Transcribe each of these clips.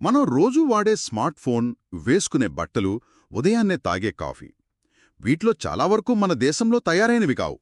మనం రోజూ వాడే స్మార్ట్ ఫోన్, వేసుకునే బట్టలు, ఉదయాన్నే తాగే కాఫీ, వీటిలో చాలా వరకు మన దేశంలో తయారైనవి కావు.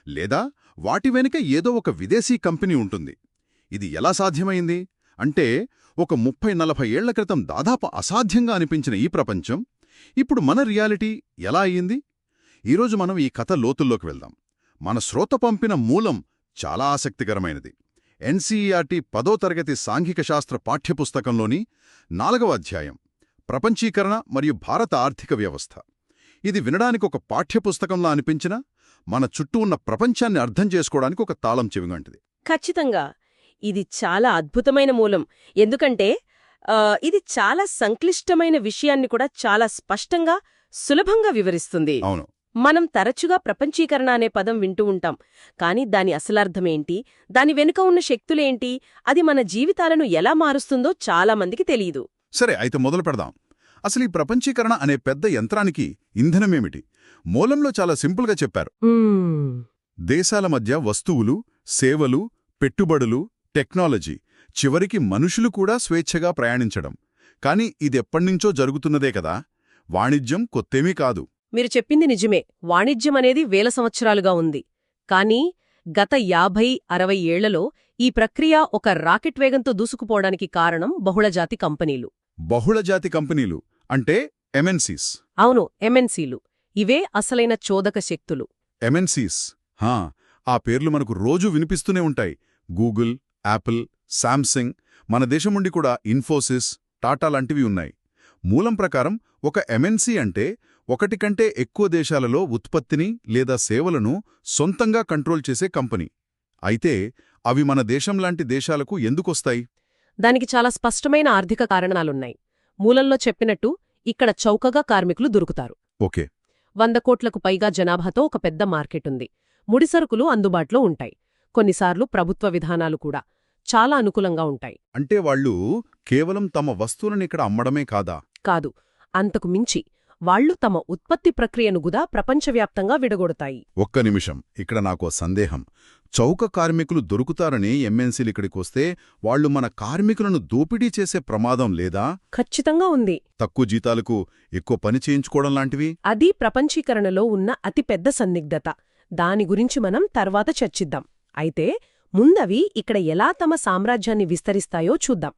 లేదా వాటి వెనుక ఏదో ఒక విదేశీ కంపెనీ ఉంటుంది. ఇది ఎలా సాధ్యమైంది అంటే, ఒక 30-40 ఏళ్ల క్రితం దాదాపు అసాధ్యంగా అనిపించిన ఈ ప్రపంచం ఇప్పుడు మన రియాలిటీ ఎలా అయ్యింది? ఈరోజు మనం ఈ కథ లోతుల్లోకి వెళ్దాం. మన శ్రోత పంపిన మూలం చాలా ఆసక్తికరమైనది. ఎన్సీఈఆర్టీ 10వ తరగతి సాంఘిక శాస్త్ర పాఠ్యపుస్తకంలోని 4వ అధ్యాయం, ప్రపంచీకరణ మరియు భారత ఆర్థిక వ్యవస్థ. ఇది వినడానికి ఒక పాఠ్యపుస్తకంలా అనిపించినా మన చుట్టూ ఉన్న ప్రపంచాన్ని అర్థం చేసుకోవడానికి ఒక తాళం చెవిగంటిది. ఖచ్చితంగా ఇది చాలా అద్భుతమైన మూలం. ఎందుకంటే ఇది చాలా సంక్లిష్టమైన విషయాన్ని కూడా చాలా స్పష్టంగా, సులభంగా వివరిస్తుంది. అవును. మనం తరచుగా ప్రపంచీకరణ అనే పదం వింటూ ఉంటాం. కానీ దాని అసలర్థమేంటి, దాని వెనుక ఉన్న శక్తులేంటి, అది మన జీవితాలను ఎలా మారుస్తుందో చాలామందికి తెలియదు. సరే, అయితే మొదలు పెడదాం. అసలు ఈ ప్రపంచీకరణ అనే పెద్ద యంత్రానికి ఇంధనమేమిటి? మూలంలో చాలా సింపుల్గా చెప్పారు. దేశాల మధ్య వస్తువులు, సేవలు, పెట్టుబడులు, టెక్నాలజీ, చివరికి మనుషులు కూడా స్వేచ్ఛగా ప్రయాణించడం. కానీ ఇదెప్పటినుంచో జరుగుతున్నదే కదా. వాణిజ్యం కొత్తేమీ కాదు. మీరు చెప్పింది నిజమే. వాణిజ్యం అనేది వేల సంవత్సరాలుగా ఉంది. కానీ గత 50-60 ఏళ్లలో ఈ ప్రక్రియ ఒక రాకెట్ వేగంతో దూసుకుపోవడానికి కారణం బహుళజాతి కంపెనీలు. బహుళజాతి కంపెనీలు అంటే ఎంఎన్సీస్. అవును, ఎంఎన్సీలు. ఇవే అసలైన చోదక శక్తులు. ఎంఎన్సీస్, ఆ పేర్లు మనకు రోజూ వినిపిస్తూనే ఉంటాయి. గూగుల్, యాపిల్, శాంసంగ్, మన దేశం నుండి కూడా ఇన్ఫోసిస్, టాటా లాంటివి ఉన్నాయి. మూలం ప్రకారం ఒక ఎంఎన్సీ అంటే ఒకటి కంటే ఎక్కువ దేశాలలో ఉత్పత్తిని లేదా సేవలను సొంతంగా కంట్రోల్ చేసే కంపెనీ. అయితే అవి మన దేశంలాంటి దేశాలకు ఎందుకొస్తాయి? దానికి చాలా స్పష్టమైన ఆర్థిక కారణాలున్నాయి. మూలంలో చెప్పినట్టు ఇక్కడ చౌకగా కార్మికులు దొరుకుతారు. ఓకే. 100 కోట్లకు పైగా జనాభాతో ఒక పెద్ద మార్కెటుంది. ముడిసరుకులు అందుబాటులో ఉంటాయి. కొన్నిసార్లు ప్రభుత్వ విధానాలు కూడా చాలా అనుకూలంగా ఉంటాయి. అంటే వాళ్ళు కేవలం తమ వస్తువులను ఇక్కడ అమ్మడమే కాదా? కాదు, అంతకు మించి వాళ్లు తమ ఉత్పత్తి ప్రక్రియను కూడా ప్రపంచవ్యాప్తంగా విడగొడతాయి. ఒక్క నిమిషం, ఇక్కడ నాకో సందేహం. చౌక కార్మికులు దొరుకుతారని ఎంఎన్సీలిక్కడికొస్తే వాళ్లు మన కార్మికులను దోపిడీ చేసే ప్రమాదం లేదా? ఖచ్చితంగా ఉంది. తక్కువ జీతాలకు ఎక్కువ పని చేయించుకోవడం లాంటివి? అది ప్రపంచీకరణలో ఉన్న అతిపెద్ద సందిగ్ధత. దాని గురించి మనం తర్వాత చర్చిద్దాం. అయితే ముందవి ఇక్కడ ఎలా తమ సామ్రాజ్యాన్ని విస్తరిస్తాయో చూద్దాం.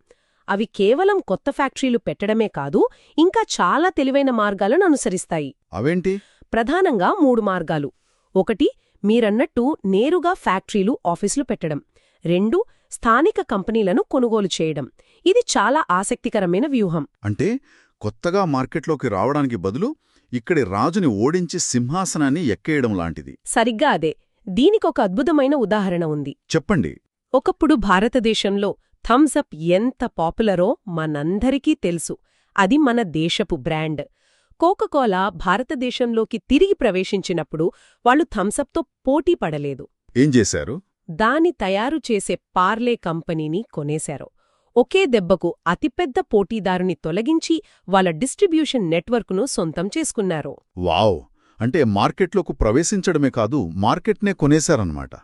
అవి కేవలం కొత్త ఫ్యాక్టరీలు పెట్టడమే కాదు, ఇంకా చాలా తెలివైన మార్గాలను అనుసరిస్తాయి. అవేంటి? ప్రధానంగా 3 మార్గాలు. 1, మీరన్నట్టు నేరుగా ఫ్యాక్టరీలు, ఆఫీసులు పెట్టడం. 2, స్థానిక కంపెనీలను కొనుగోలు చేయడం. ఇది చాలా ఆసక్తికరమైన వ్యూహం. అంటే కొత్తగా మార్కెట్లోకి రావడానికి బదులు ఇక్కడి రాజుని ఓడించి సింహాసనాన్ని ఎక్కేయడం లాంటిది. సరిగ్గా అదే. దీనికొక అద్భుతమైన ఉదాహరణ ఉంది. చెప్పండి. ఒకప్పుడు భారతదేశంలో థమ్సప్ ఎంత పాపులరో మనందరికీ తెలుసు. అది మన దేశపు బ్రాండ్. కోకాకోలా భారతదేశంలోకి తిరిగి ప్రవేశించినప్పుడు వాళ్ళు థమ్సప్తో పోటీ పడలేదు. ఏం చేశారు? దాని తయారు చేసే పార్లే కంపెనీని కొనేశారు. ఒకే దెబ్బకు అతిపెద్ద పోటీదారుని తొలగించి వాళ్ళ డిస్ట్రిబ్యూషన్ నెట్వర్క్ను సొంతం చేసుకున్నారు. వావ్! అంటే మార్కెట్లోకి ప్రవేశించడమే కాదు, మార్కెట్నే కొనేశారన్నమాట.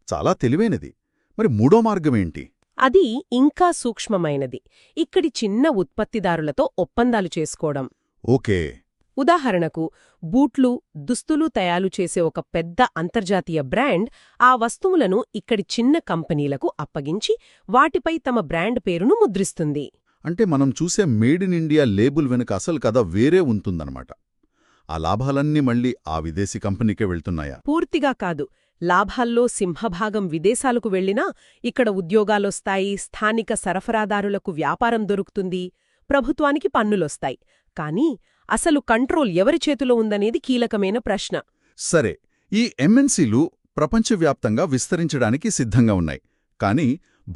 చాలా తెలివైనది. మరి మూడో మార్గమేంటి? అది ఇంకా సూక్ష్మమైనది. ఇక్కడి చిన్న ఉత్పత్తిదారులతో ఒప్పందాలు చేసుకోవడం. ఓకే. ఉదాహరణకు బూట్లు, దుస్తులు తయారు చేసే ఒక పెద్ద అంతర్జాతీయ బ్రాండ్ ఆ వస్తువులను ఇక్కడి చిన్న కంపెనీలకు అప్పగించి వాటిపై తమ బ్రాండ్ పేరును ముద్రిస్తుంది. అంటే మనం చూసే మేడ్ ఇన్ ఇండియా లేబుల్ వెనుక అసలు కథ వేరే ఉంటుందన్నమాట. ఆ లాభాలన్నీ మళ్ళీ ఆ విదేశీ కంపెనీకే వెళ్తున్నాయా? పూర్తిగా కాదు. లాభాల్లో సింహభాగం విదేశాలకు వెళ్లినా ఇక్కడ ఉద్యోగాలొస్తాయి, స్థానిక సరఫరాదారులకు వ్యాపారం దొరుకుతుంది, ప్రభుత్వానికి పన్నులొస్తాయి. కానీ అసలు కంట్రోల్ ఎవరి చేతిలో ఉందనేది కీలకమైన ప్రశ్న. సరే, ఈ ఎంఎన్సీలు ప్రపంచవ్యాప్తంగా విస్తరించడానికి సిద్ధంగా ఉన్నాయి. కానీ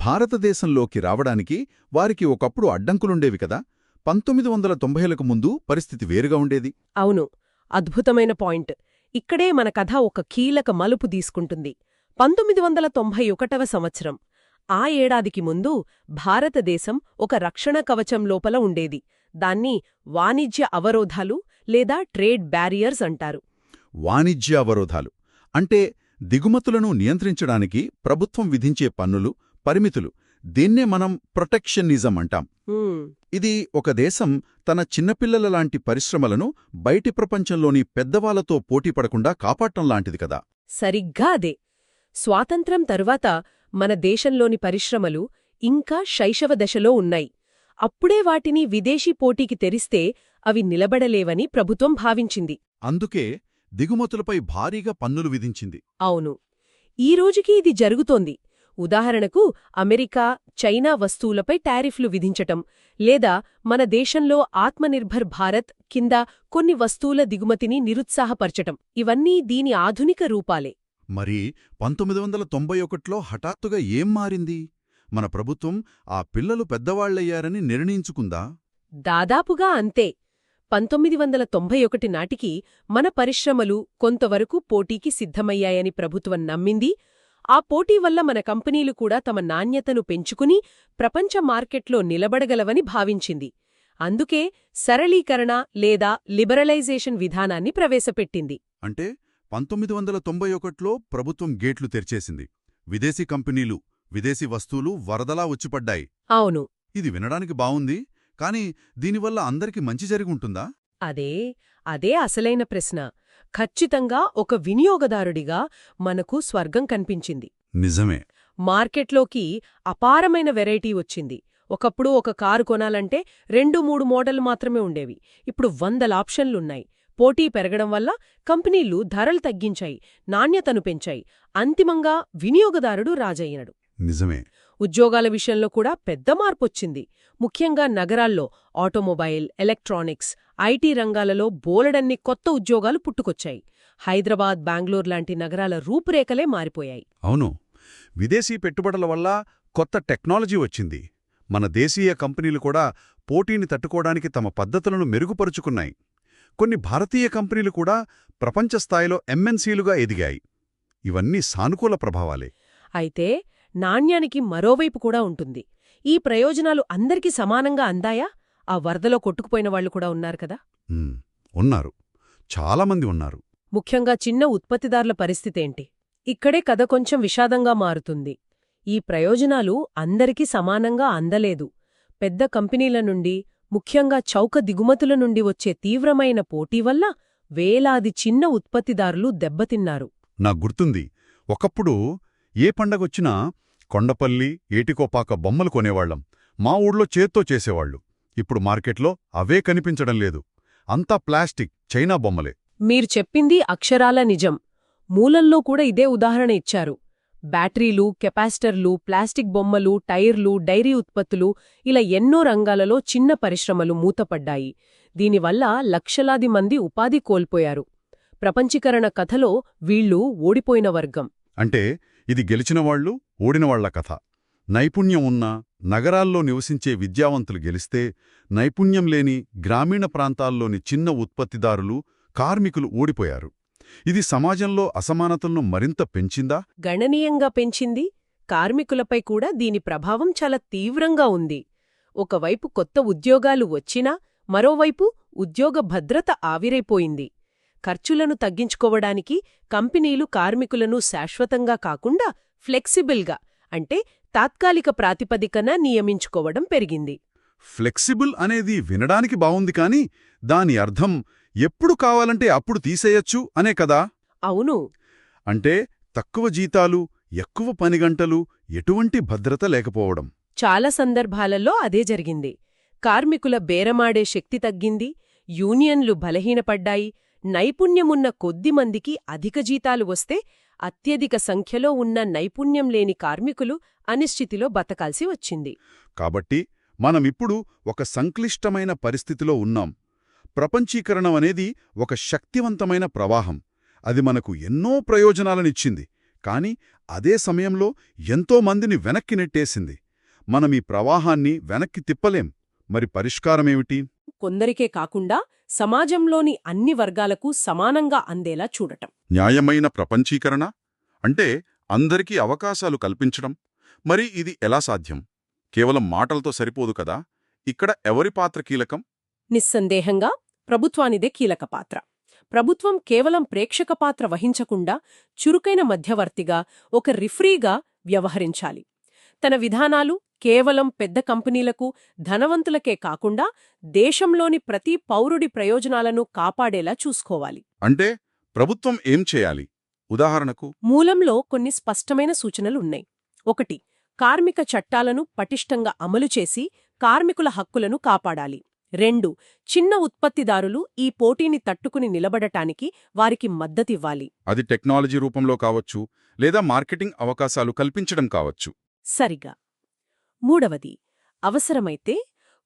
భారతదేశంలోకి రావడానికి వారికి ఒకప్పుడు అడ్డంకులుండేవి కదా. 1990లకు ముందు పరిస్థితి వేరుగా ఉండేది. అవును, అద్భుతమైన పాయింట్. ఇక్కడే మన కథ ఒక కీలక మలుపు తీసుకుంటుంది. 1991వ సంవత్సరం. ఆ ఏడాదికి ముందు భారతదేశం ఒక రక్షణ కవచం లోపల ఉండేది. దాన్ని వాణిజ్య అవరోధాలు లేదా ట్రేడ్ బ్యారియర్స్ అంటారు. వాణిజ్య అవరోధాలు అంటే దిగుమతులను నియంత్రించడానికి ప్రభుత్వం విధించే పన్నులు, పరిమితులు, దీన్నే మనం ప్రొటెక్షనిజం అంటాం. హ్మ్, ఇది ఒక దేశం తన చిన్నపిల్లల లాంటి పరిశ్రమలను బయటి ప్రపంచంలోని పెద్దవాళ్లతో పోటీపడకుండా కాపాడటం లాంటిది కదా. సరిగ్గా అదే. స్వాతంత్ర్యం తరువాత మన దేశంలోని పరిశ్రమలు ఇంకా శైశవ దశలో ఉన్నాయి. అప్పుడే వాటిని విదేశీ పోటీకి తెరిస్తే అవి నిలబడలేవని ప్రభుత్వం భావించింది. అందుకే దిగుమతులపై భారీగా పన్నులు విధించింది. అవును. ఈ రోజుకి ఇది జరుగుతోంది. ఉదాహరణకు అమెరికా, చైనా వస్తువులపై టారిఫ్లు విధించటం, లేదా మన దేశంలో ఆత్మనిర్భర్ భారత్ కింద కొన్ని వస్తువుల దిగుమతిని నిరుత్సాహపరచటం. ఇవన్నీ దీని ఆధునిక రూపాలే. మరి 1991లో హఠాత్తుగా ఏం మారింది? మన ప్రభుత్వం ఆ పిల్లలు పెద్దవాళ్లయ్యారని నిర్ణయించుకుందా? దాదాపుగా అంతే. 1991 నాటికి మన పరిశ్రమలు కొంతవరకు పోటీకి సిద్ధమయ్యాయని ప్రభుత్వం నమ్మింది. ఆ పోటీ వల్ల మన కంపెనీలు కూడా తమ నాణ్యతను పెంచుకుని ప్రపంచ మార్కెట్లో నిలబడగలవని భావించింది. అందుకే సరళీకరణ లేదా లిబరలైజేషన్ విధానాన్ని ప్రవేశపెట్టింది. అంటే 1991లో ప్రభుత్వం గేట్లు తెరిచేసింది. విదేశీ కంపెనీలు, విదేశీ వస్తువులు వరదలా వచ్చిపడ్డాయి. అవును. ఇది వినడానికి బావుంది, కానీ దీనివల్ల అందరికీ మంచి జరిగుంటుందా? అదే అసలైన ప్రశ్న. ఖచ్చితంగా ఒక వినియోగదారుడిగా మనకు స్వర్గం కనిపించింది. నిజమే. మార్కెట్లోకి అపారమైన వెరైటీ వచ్చింది. ఒకప్పుడు ఒక కారు కొనాలంటే 2-3 మోడళ్లు మాత్రమే ఉండేవి. ఇప్పుడు 100 ఆప్షన్లున్నాయి. పోటీ పెరగడం వల్ల కంపెనీలు ధరలు తగ్గించాయి, నాణ్యతను పెంచాయి. అంతిమంగా వినియోగదారుడు రాజయ్యాడు. నిజమే. ఉద్యోగాల విషయంలో కూడా పెద్ద మార్పొచ్చింది. ముఖ్యంగా నగరాల్లో ఆటోమొబైల్, ఎలక్ట్రానిక్స్, ఐటీ రంగాలలో బోలెడన్ని కొత్త ఉద్యోగాలు పుట్టుకొచ్చాయి. హైదరాబాద్, బెంగళూరు లాంటి నగరాల రూపురేఖలే మారిపోయాయి. అవును. విదేశీ పెట్టుబడుల వల్ల కొత్త టెక్నాలజీ వచ్చింది. మన దేశీయ కంపెనీలు కూడా పోటీని తట్టుకోవడానికి తమ పద్ధతులను మెరుగుపరుచుకున్నాయి. కొన్ని భారతీయ కంపెనీలు కూడా ప్రపంచ స్థాయిలో ఎంఎన్సీలుగా ఎదిగాయి. ఇవన్నీ సానుకూల ప్రభావాలే. అయితే నాణ్యానికి మరోవైపు కూడా ఉంటుంది. ఈ ప్రయోజనాలు అందరికీ సమానంగా అందాయా? ఆ వరదలో కొట్టుకుపోయిన వాళ్లు కూడా ఉన్నారు కదా. ఉన్నారు. చాలామంది ఉన్నారు. ముఖ్యంగా చిన్న ఉత్పత్తిదారుల పరిస్థితేంటి? ఇక్కడే కథ కొంచెం విషాదంగా మారుతుంది. ఈ ప్రయోజనాలు అందరికీ సమానంగా అందలేదు. పెద్ద కంపెనీల నుండి, ముఖ్యంగా చౌక దిగుమతుల నుండి వచ్చే తీవ్రమైన పోటీ వల్ల వేలాది చిన్న ఉత్పత్తిదారులు దెబ్బతిన్నారు. నాకు గుర్తుంది, ఒకప్పుడు ఏ పండగొచ్చినా కొండపల్లి, ఏటికోపాక బొమ్మలు కొనేవాళ్లం. మా ఊళ్ళో చేత్తో చేసేవాళ్లు. ఇప్పుడు మార్కెట్లో అవే కనిపించడం లేదు. అంతా ప్లాస్టిక్, చైనా బొమ్మలే. మీరు చెప్పింది అక్షరాల నిజం. మూలంలో కూడా ఇదే ఉదాహరణ ఇచ్చారు. బ్యాటరీలు, కెపాసిటర్లు, ప్లాస్టిక్ బొమ్మలు, టైర్లు, డైరీ ఉత్పత్తులు, ఇలా ఎన్నో రంగాలలో చిన్న పరిశ్రమలు మూతపడ్డాయి. దీనివల్ల లక్షలాది మంది ఉపాధి కోల్పోయారు. ప్రపంచీకరణ కథలో వీళ్లు ఓడిపోయిన వర్గం. అంటే ఇది గెలిచినవాళ్లు, ఓడినవాళ్ల కథ. నైపుణ్యం ఉన్న నగరాల్లో నివసించే విద్యావంతులు గెలిస్తే, నైపుణ్యం లేని గ్రామీణ ప్రాంతాల్లోని చిన్న ఉత్పత్తిదారులు, కార్మికులు ఓడిపోయారు. ఇది సమాజంలో అసమానతలను మరింత పెంచిందా? గణనీయంగా పెంచింది. కార్మికులపై కూడా దీని ప్రభావం చాలా తీవ్రంగా ఉంది. ఒకవైపు కొత్త ఉద్యోగాలు వచ్చినా, మరోవైపు ఉద్యోగ భద్రత ఆవిరైపోయింది. ఖర్చులను తగ్గించుకోవడానికి కంపెనీలు కార్మికులను శాశ్వతంగా కాకుండా ఫ్లెక్సిబుల్గా, అంటే తాత్కాలిక ప్రాతిపదికన నియమించుకోవడం పెరిగింది. ఫ్లెక్సిబుల్ అనేది వినడానికి బావుంది, కానీ దాని అర్థం ఎప్పుడు కావాలంటే అప్పుడు తీసేయచ్చు అనే కదా? అవును. అంటే తక్కువ జీతాలు, ఎక్కువ పనిగంటలు, ఎటువంటి భద్రత లేకపోవడం. చాలా సందర్భాలలో అదే జరిగింది. కార్మికుల బేరమాడే శక్తి తగ్గింది, యూనియన్లు బలహీనపడ్డాయి. నైపుణ్యమున్న కొద్దిమందికి అధిక జీతాలు వస్తే, అత్యధిక సంఖ్యలో ఉన్న నైపుణ్యం లేని కార్మికులు అనిశ్చితిలో బతకాల్సి వచ్చింది. కాబట్టి మనమిప్పుడు ఒక సంక్లిష్టమైన పరిస్థితిలో ఉన్నాం. ప్రపంచీకరణం అనేది ఒక శక్తివంతమైన ప్రవాహం. అది మనకు ఎన్నో ప్రయోజనాలనిచ్చింది, కాని అదే సమయంలో ఎంతో మందిని వెనక్కి నెట్టేసింది. మనమీ ప్రవాహాన్ని వెనక్కి తిప్పలేం. మరి పరిష్కారమేమిటి? కొందరికే కాకుండా సమాజంలోని అన్ని వర్గాలకు సమానంగా అందేలా చూడటం. న్యాయమైన ప్రపంచీకరణ అంటే అందరికీ అవకాశాలు కల్పించడం. మరి ఇది ఎలా సాధ్యం? కేవలం మాటలతో సరిపోదు కదా. ఇక్కడ ఎవరి పాత్ర కీలకం? నిస్సందేహంగా ప్రభుత్వానిదే కీలక పాత్ర. ప్రభుత్వం కేవలం ప్రేక్షక పాత్ర వహించకుండా చురుకైన మధ్యవర్తిగా, ఒక రిఫ్రీగా వ్యవహరించాలి. తన విధానాలు, కేవలం పెద్ద కంపెనీలకు, ధనవంతులకే కాకుండా దేశంలోని ప్రతి పౌరుడి ప్రయోజనాలను కాపాడేలా చూసుకోవాలి. అంటే ప్రభుత్వం ఏం చేయాలి? ఉదాహరణకు మూలంలో కొన్ని స్పష్టమైన సూచనలున్నాయి. 1. కార్మిక చట్టాలను పటిష్టంగా అమలు చేసి కార్మికుల హక్కులను కాపాడాలి. 2. చిన్న ఉత్పత్తిదారులు ఈ పోటీని తట్టుకుని నిలబడటానికి వారికి మద్దతివ్వాలి. అది టెక్నాలజీ రూపంలో కావచ్చు, లేదా మార్కెటింగ్ అవకాశాలు కల్పించడం కావచ్చు. సరిగా. 3. అవసరమైతే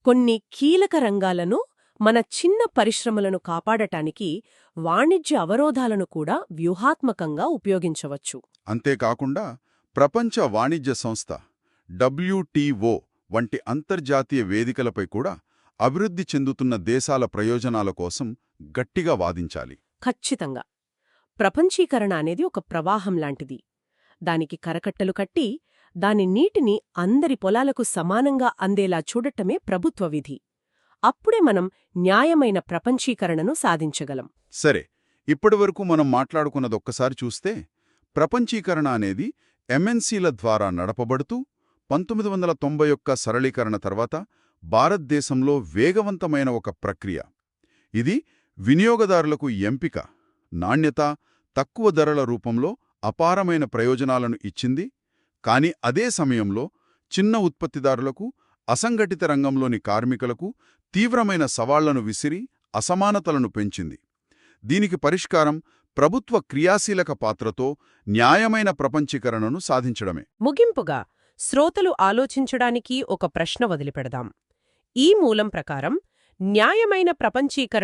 కొన్ని కీలక రంగాలను, మన చిన్న పరిశ్రమలను కాపాడటానికి వాణిజ్య అవరోధాలను కూడా వ్యూహాత్మకంగా ఉపయోగించవచ్చు. అంతేకాకుండా ప్రపంచ వాణిజ్య సంస్థ WTO వంటి అంతర్జాతీయ వేదికలపై కూడా అభివృద్ధి చెందుతున్న దేశాల ప్రయోజనాల కోసం గట్టిగా వాదించాలి. ఖచ్చితంగా. ప్రపంచీకరణ అనేది ఒక ప్రవాహం లాంటిది. దానికి కరకట్టలు కట్టి, దాని నీటిని అందరి పొలాలకు సమానంగా అందేలా చూడటమే ప్రభుత్వ విధి. అప్పుడే మనం న్యాయమైన ప్రపంచీకరణను సాధించగలం. సరే, ఇప్పటివరకు మనం మాట్లాడుకున్నదొక్కసారి చూస్తే ప్రపంచీకరణ అనేది MNCల ద్వారా నడపబడుతూ 1991 సరళీకరణ తర్వాత భారతదేశంలో వేగవంతమైన ఒక ప్రక్రియ. ఇది వినియోగదారులకు ఎంపిక, నాణ్యత, తక్కువ ధరల రూపంలో అపారమైన ప్రయోజనాలను ఇచ్చింది. కాని అదే సమయంలో చిన్న ఉత్పత్తిదారులకు, అసంఘటిత రంగంలోని కార్మికులకు తీవ్రమైన సవాళ్లను విసిరి అసమానతలను పెంచింది. దీనికి పరిష్కారం ప్రభుత్వ క్రియాశీలక పాత్రతో న్యాయమైన ప్రపంచీకరణను సాధించడమే. ముగింపుగా శ్రోతలు ఆలోచించడానికి ఒక ప్రశ్న వదిలిపెడదాం. ఈ మూలం ప్రకారం న్యాయమైన ప్రపంచీకరణ